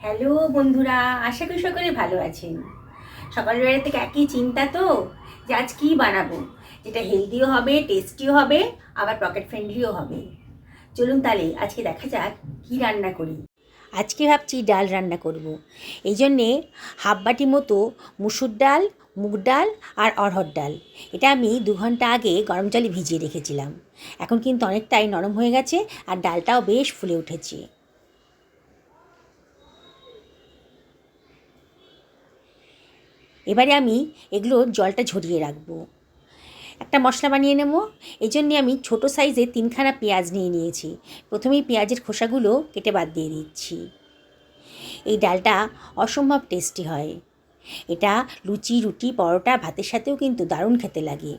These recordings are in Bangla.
হ্যালো বন্ধুরা, আশা করি সকলে ভালো আছেন। সকালবেলা থেকে একই চিন্তা তো, যে আজ কী বানাবো যেটা হেলদিও হবে, টেস্টিও হবে, আবার পকেট ফ্রেন্ডলিও হবে। চলুন তাহলে আজকে দেখা যাক কী রান্না করি। আজকে ভাবছি ডাল রান্না করব। এই জন্যে হাফ বাটি মতো মুসুর ডাল, মুগ ডাল আর অড়হর ডাল এটা আমি 2 ঘন্টা আগে গরম জলে ভিজিয়ে রেখেছিলাম। এখন কিন্তু অনেকটাই নরম হয়ে গেছে আর ডালটাও বেশ ফুলে উঠেছে। এবারে আমি এগুলোর জলটা ঝরিয়ে রাখবো। একটা মশলা বানিয়ে নেব। এই জন্যে আমি ছোটো সাইজে 3খানা পেঁয়াজ নিয়ে নিয়েছি। প্রথমেই পেঁয়াজের খোসাগুলো কেটে বাদ দিয়ে দিচ্ছি। এই ডালটা অসম্ভব টেস্টি হয়। এটা লুচি, রুটি, পরোটা, ভাতের সাথেও কিন্তু দারুণ খেতে লাগে।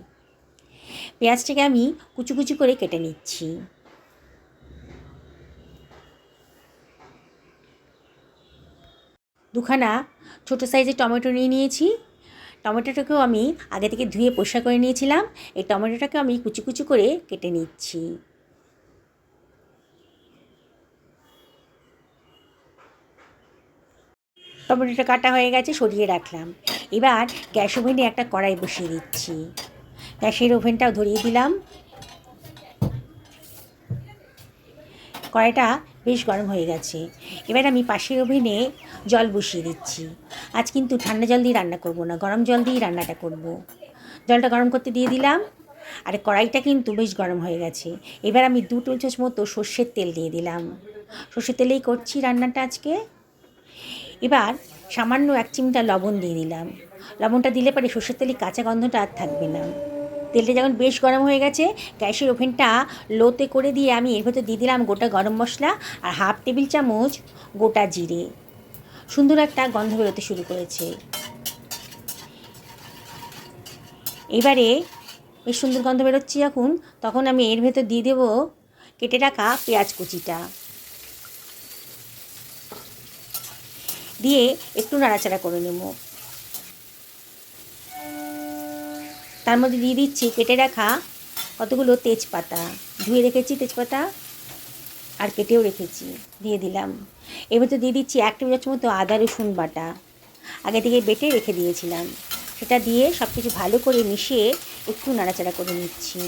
পেঁয়াজটাকে আমি কুচু কুচু করে কেটে নিচ্ছি। দুখানা ছোটো সাইজের টমেটো নিয়ে নিয়েছি। টমেটোটাকেও আমি আগে থেকে ধুয়ে পরিষ্কার করে নিয়েছিলাম। এই টমেটোটাকে আমি কুচি কুচি করে কেটে নিচ্ছি। টমেটোটা কাটা হয়ে গেছে, সরিয়ে রাখলাম। এবার গ্যাস ওভেনে একটা কড়াই বসিয়ে দিচ্ছি। গ্যাসের ওভেনটাও ধরিয়ে দিলাম। কড়াইটা বেশ গরম হয়ে গেছে। এবার আমি পাশের ওভেনে জল বসিয়ে দিচ্ছি। আজ কিন্তু ঠান্ডা জল দিয়ে রান্না করব না, গরম জল দিয়েই রান্নাটা করব। জলটা গরম করতে দিয়ে দিলাম। আর কড়াইটা কিন্তু বেশ গরম হয়ে গেছে। এবার আমি 2 টেবিল চামচ মতো সর্ষের তেল দিয়ে দিলাম। সর্ষের তেলেই করছি রান্নাটা আজকে। এবার সামান্য 1 চিমটা লবণ দিয়ে দিলাম। লবণটা দিলে পরে সর্ষের তেলের কাঁচা গন্ধটা আর থাকবে না। তেলটা যখন বেশ গরম হয়ে গেছে, গ্যাসের ওভেনটা লোতে করে দিয়ে আমি এর ভেতর দিয়ে দিলাম গোটা গরম মশলা আর হাফ টেবিল চামচ গোটা জিরে। সুন্দর একটা গন্ধ বেরোতে শুরু করেছে। এবারে বেশ সুন্দর গন্ধ বেরোচ্ছে যখন, তখন আমি এর ভেতর দিয়ে দেবো কেটে রাখা পেঁয়াজ কুচিটা। দিয়ে একটু নাড়াচাড়া করে নেব। তার মধ্যে দিয়ে দিচ্ছি কেটে রাখা কতগুলো তেজপাতা। ধুয়ে রেখেছি তেজপাতা আর কেটেও রেখেছি, দিয়ে দিলাম। এর ভেতর দিয়ে দিচ্ছি 1 টেবিল চামচ মতো আদা রসুন বাটা, আগে থেকে বেটে রেখে দিয়েছিলাম। সেটা দিয়ে সব কিছু ভালো করে মিশিয়ে একটু নাড়াচাড়া করে নিচ্ছি।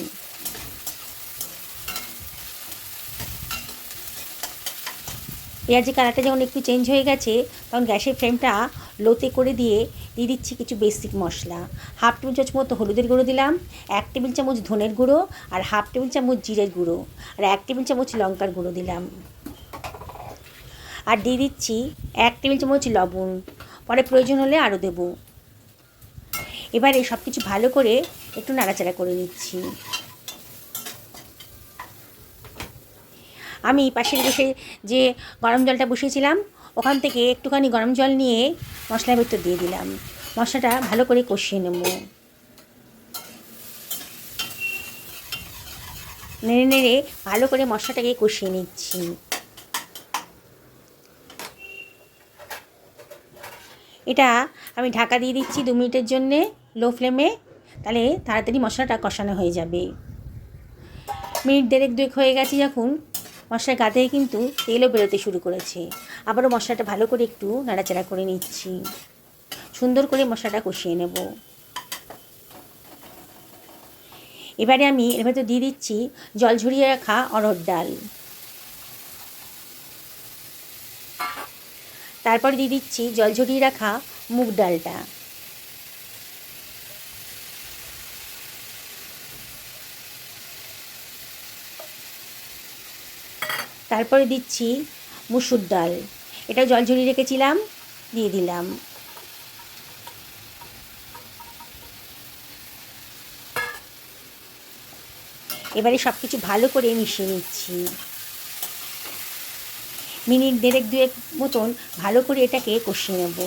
পেঁয়াজের কালারটা যখন একটু চেঞ্জ হয়ে গেছে, তখন গ্যাসের ফ্লেমটা লোতে করে দিয়ে দিয়ে দিচ্ছি কিছু বেসিক মশলা। হাফ টেবিল চামচ মতো হলুদের গুঁড়ো দিলাম, 1 টেবিল চামচ ধনের গুঁড়ো আর হাফ টেবিল চামচ জিরের গুঁড়ো আর 1 টেবিল চামচ লঙ্কার গুঁড়ো দিলাম। আর দিয়ে দিচ্ছি 1 টেবিল চামচ লবণ, পরে প্রয়োজন হলে আরও দেব। এবারে সব কিছু ভালো করে একটু নাড়াচাড়া করে নিচ্ছি। আমি পাশের বসে যে গরম জলটা বসিয়েছিলাম, ওখান থেকে একটুখানি গরম জল নিয়ে মশলার ভেতর দিয়ে দিলাম। মশলাটা ভালো করে কষিয়ে নেব। নেড়ে নেড়ে ভালো করে মশলাটাকে কষিয়ে নিচ্ছি। এটা আমি ঢাকা দিয়ে দিচ্ছি 2 মিনিটের জন্যে লো ফ্লেমে, তাহলে তাড়াতাড়ি মশলাটা কষানো হয়ে যাবে। মিনিট 1.5-2 হয়ে গেছে যখন, মশলার গা থেকে কিন্তু তেলও বেরোতে শুরু করেছে। আবারও মশলাটা ভালো করে একটু নাড়াচাড়া করে নিচ্ছি। সুন্দর করে মশলাটা কষিয়ে নেব। এবারে আমি এর ভেতর দিয়ে দিচ্ছি জল ঝরিয়ে রাখা অড়হর ডাল। তারপর দিয়ে দিচ্ছি জল ঝরিয়ে রাখা মুগ ডালটা। তারপরে দিচ্ছি মুসুর ডাল, এটাও জল ঝরিয়ে রেখেছিলাম, দিয়ে দিলাম। এবারে সব কিছু ভালো করে মিশিয়ে নিচ্ছি। মিনিট 1.5-2 মতন ভালো করে এটাকে কষিয়ে নেব।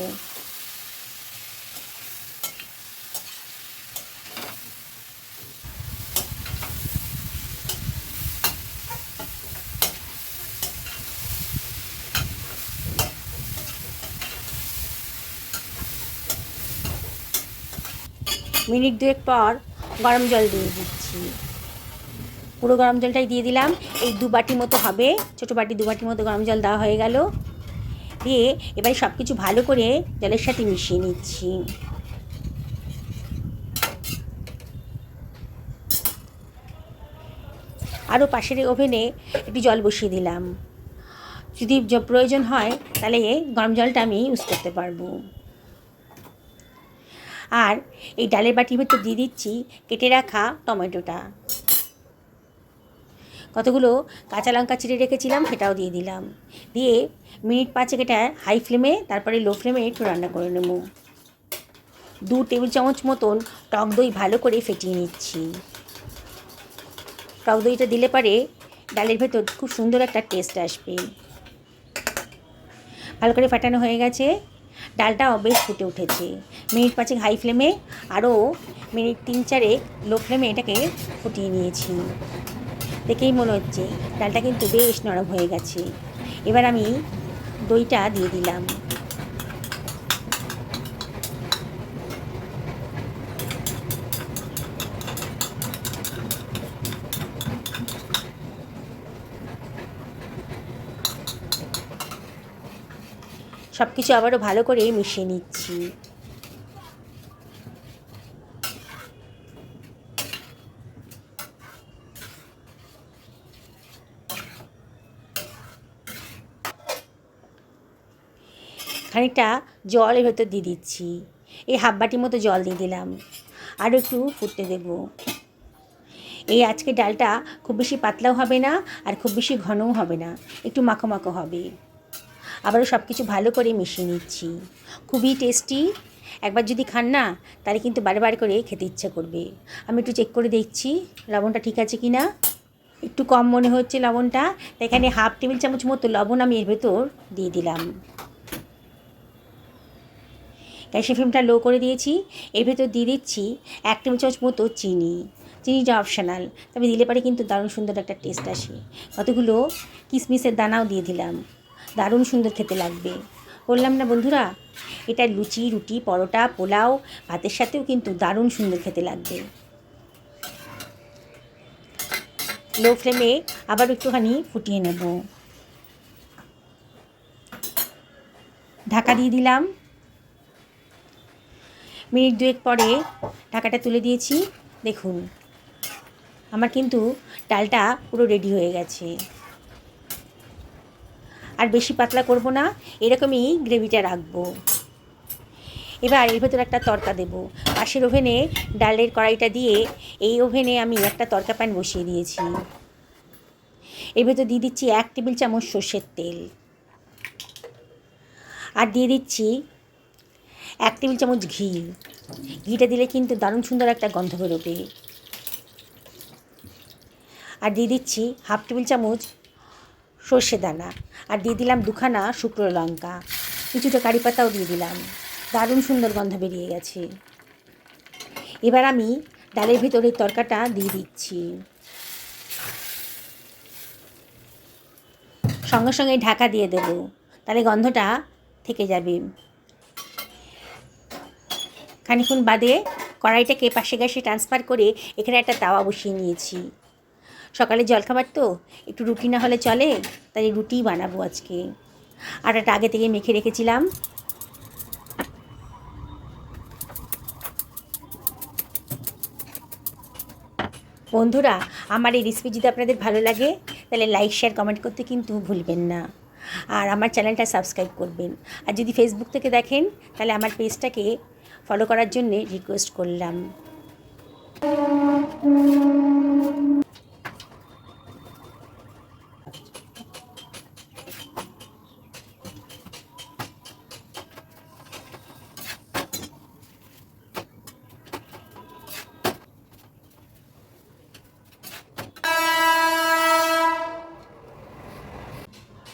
মিনিট 2 পর গরম জল দিয়ে দিচ্ছি। পুরো গরম জলটাই দিয়ে দিলাম। এই 2 বাটি মতো হবে, ছোটো বাটি 2 বাটির মতো গরম জল দেওয়া হয়ে গেল। দিয়ে এবারে সব কিছু ভালো করে জলের সাথে মিশিয়ে নিচ্ছি। আরও পাশের ওভেনে একটু জল বসিয়ে দিলাম, যদি প্রয়োজন হয় তাহলে গরম জলটা আমি ইউজ করতে পারবো। আর এই ডালের বাটির ভেতর দিয়ে দিচ্ছি কেটে রাখা টমেটোটা, কতগুলো কাঁচা লঙ্কা চিড়ে রেখেছিলাম সেটাও দিয়ে দিলাম। দিয়ে মিনিট 5 এটা হাই ফ্লেমে তারপরে লো ফ্লেমে একটু রান্না করে নেব। 2 টেবিল চামচ মতন টক দই ভালো করে ফেটিয়ে নিচ্ছি। টক দইটা দিলে পরে ডালের ভেতর খুব সুন্দর একটা টেস্ট আসবে। ভালো করে ফাটানো হয়ে গেছে, ডালটাও বেশ ফুটে উঠেছে। মিনিট 5 হাই ফ্লেমে, আরও মিনিট 3-4 লো ফ্লেমে এটাকে ফুটিয়ে নিয়েছি। দেখেই মনে হচ্ছে ডালটা কিন্তু বেশ নরম হয়ে গেছে। এবার আমি দইটা দিয়ে দিলাম। সব কিছু আবারও ভালো করে মিশিয়ে নিচ্ছি। খানিকটা জল এর ভেতর দিয়ে দিচ্ছি, এই হাফ বাটির মতো জল দিয়ে দিলাম। আরও একটু ফুটতে দেব। এই আজকে ডালটা খুব বেশি পাতলাও হবে না আর খুব বেশি ঘনও হবে না, একটু মাখো মাখো হবে। আবারও সব কিছু ভালো করে মিশিয়ে নিচ্ছি। খুবই টেস্টি, একবার যদি খান না তাহলে কিন্তু বারবার করে খেতে ইচ্ছা করবে। আমি একটু চেক করে দেখছি লবণটা ঠিক আছে কি না। একটু কম মনে হচ্ছে লবণটা, তাই এখানে হাফ টেবিল চামচ মতো লবণ আমি এর ভেতর দিয়ে দিলাম। গ্যাসের ফ্লেমটা লো করে দিয়েছি। এর ভেতর দিয়ে দিচ্ছি 1 টেবিল চামচ মতো চিনি। চিনিটা অপশনাল, তবে দিলে পরে কিন্তু দারুণ সুন্দর একটা টেস্ট আসে। কতগুলো কিশমিশের দানাও দিয়ে দিলাম, দারুণ সুন্দর খেতে লাগবে। বললাম না বন্ধুরা, এটা লুচি, রুটি, পরোটা, পোলাও, ভাতের সাথেও কিন্তু দারুণ সুন্দর খেতে লাগবে। লো ফ্লেমে আবার একটুখানি ফুটিয়ে নেব। ঢাকা দিয়ে দিলাম। মিনিট 2 পরে ঢাকাটা তুলে দিয়েছি। দেখুন আমার কিন্তু ডালটা পুরো রেডি হয়ে গেছে। আর বেশি পাতলা করব না, এরকমই গ্রেভিটা রাখবো। এবার এর ভেতর একটা তড়কা দেব। পাশের ওভেনে ডালের কড়াইটা দিয়ে এই ওভেনে আমি একটা তড়কা প্যান বসিয়ে দিয়েছি। এর ভেতর দিয়ে দিচ্ছি 1 টেবিল চামচ সর্ষের তেল, আর দিয়ে দিচ্ছি 1 টেবিল চামচ ঘি। ঘিটা দিলে কিন্তু দারুণ সুন্দর একটা গন্ধ বেরোবে। আর দিয়ে দিচ্ছি হাফ টেবিল চামচ সর্ষে দানা, আর দিয়ে দিলাম 2খানা শুকনো লঙ্কা, কিছুটা কারি পাতাও দিয়ে দিলাম। দারুণ সুন্দর গন্ধ বেরিয়ে গেছে। এবার আমি ডালের ভিতরে তরকাটা দিয়ে দিচ্ছি। সঙ্গে সঙ্গে ঢাকা দিয়ে দেব, তাহলে গন্ধটা থেকে যাবে। খানিক্ষণ বাদে কড়াইটাকে পাশে গ্যাসে ট্রান্সফার করে এখানে একটা তাওয়া বসিয়ে নিয়েছি। সকালে জলখাবার তো একটু রুটি না হলে চলে, তাই রুটিই বানাবো আজকে। আটাটা আগে থেকে মেখে রেখেছিলাম। বন্ধুরা, আমার এই রেসিপি যদি আপনাদের ভালো লাগে তাহলে লাইক, শেয়ার, কমেন্ট করতে কিন্তু ভুলবেন না। আর আমার চ্যানেলটা সাবস্ক্রাইব করবেন। আর যদি ফেসবুক থেকে দেখেন তাহলে আমার পেজটাকে ফলো করার জন্যে রিকোয়েস্ট করলাম।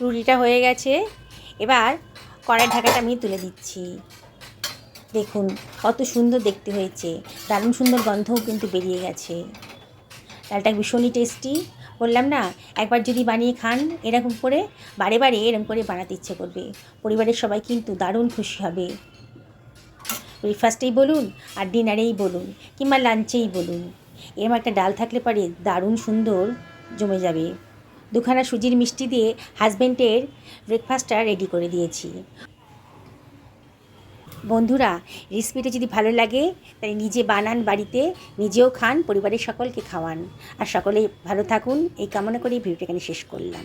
রুটিটা হয়ে গেছে, এবার কড়াই ঢাকাটা আমি তুলে দিচ্ছি। দেখুন কত সুন্দর দেখতে হয়েছে, দারুণ সুন্দর গন্ধও কিন্তু বেরিয়ে গেছে। ডালটা ভীষণই টেস্টি। বললাম না, একবার যদি বানিয়ে খান এরকম করে, বারে বারে এরকম করে বানাতে ইচ্ছে করবে। পরিবারের সবাই কিন্তু দারুণ খুশি হবে। ব্রেকফাস্টেই বলুন আর ডিনারেই বলুন কিংবা লাঞ্চেই বলুন, এরকম একটা ডাল থাকলে পারে দারুণ সুন্দর জমে যাবে। দুখানা সুজির মিষ্টি দিয়ে হাজব্যান্ডের ব্রেকফাস্টটা রেডি করে দিয়েছি। বন্ধুরা, রেসিপিটা যদি ভালো লাগে তাহলে নিজে বানান বাড়িতে, নিজেও খান, পরিবারের সকলকে খাওয়ান। আর সকলে ভালো থাকুন এই কামনা করেই ভিডিওটা এখানে শেষ করলাম।